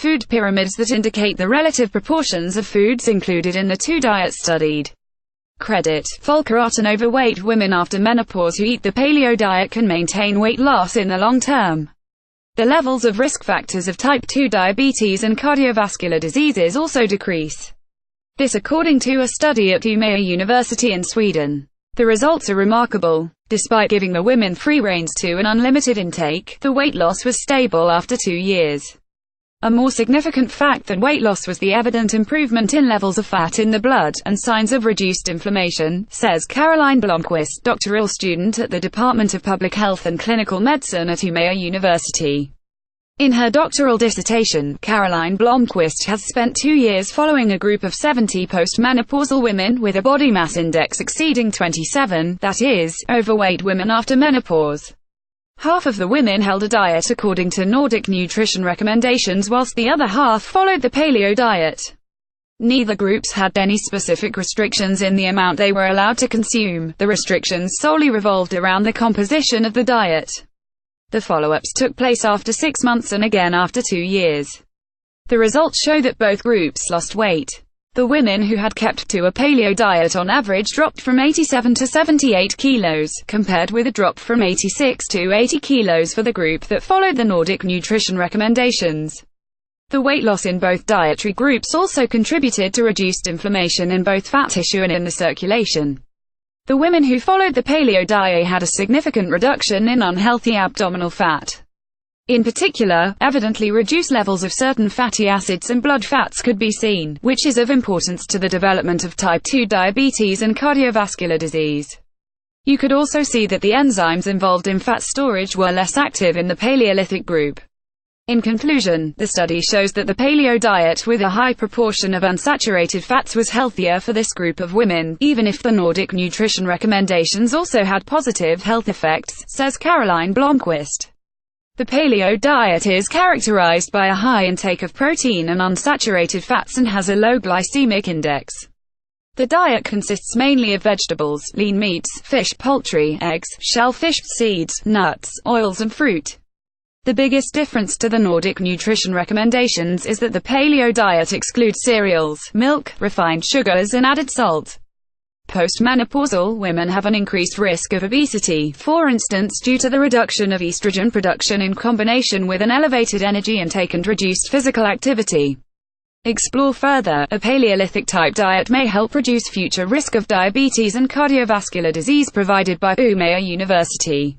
food pyramids that indicate the relative proportions of foods included in the two diets studied. Credit: Folkerot and overweight women after menopause who eat the paleo diet can maintain weight loss in the long term. The levels of risk factors of type 2 diabetes and cardiovascular diseases also decrease. This according to a study at Umeå University in Sweden. The results are remarkable. Despite giving the women free reins to an unlimited intake, the weight loss was stable after 2 years. A more significant fact than weight loss was the evident improvement in levels of fat in the blood, and signs of reduced inflammation, says Caroline Blomqvist, doctoral student at the Department of Public Health and Clinical Medicine at Umeå University. In her doctoral dissertation, Caroline Blomqvist has spent 2 years following a group of 70 postmenopausal women with a body mass index exceeding 27, that is, overweight women after menopause. Half of the women held a diet according to Nordic nutrition recommendations whilst the other half followed the paleo diet. Neither groups had any specific restrictions in the amount they were allowed to consume. The restrictions solely revolved around the composition of the diet. The follow-ups took place after 6 months and again after 2 years. The results show that both groups lost weight. The women who had kept to a paleo diet on average dropped from 87 to 78 kilos, compared with a drop from 86 to 80 kilos for the group that followed the Nordic nutrition recommendations. The weight loss in both dietary groups also contributed to reduced inflammation in both fat tissue and in the circulation. The women who followed the paleo diet had a significant reduction in unhealthy abdominal fat. In particular, evidently reduced levels of certain fatty acids and blood fats could be seen, which is of importance to the development of type 2 diabetes and cardiovascular disease. You could also see that the enzymes involved in fat storage were less active in the Paleolithic group. In conclusion, the study shows that the paleo diet with a high proportion of unsaturated fats was healthier for this group of women, even if the Nordic nutrition recommendations also had positive health effects, says Caroline Blomqvist. The paleo diet is characterized by a high intake of protein and unsaturated fats and has a low glycemic index. The diet consists mainly of vegetables, lean meats, fish, poultry, eggs, shellfish, seeds, nuts, oils and fruit. The biggest difference to the Nordic nutrition recommendations is that the paleo diet excludes cereals, milk, refined sugars and added salt. Postmenopausal women have an increased risk of obesity, for instance due to the reduction of estrogen production in combination with an elevated energy intake and reduced physical activity. Explore further. A Paleolithic type diet may help reduce future risk of diabetes and cardiovascular disease provided by Umeå University.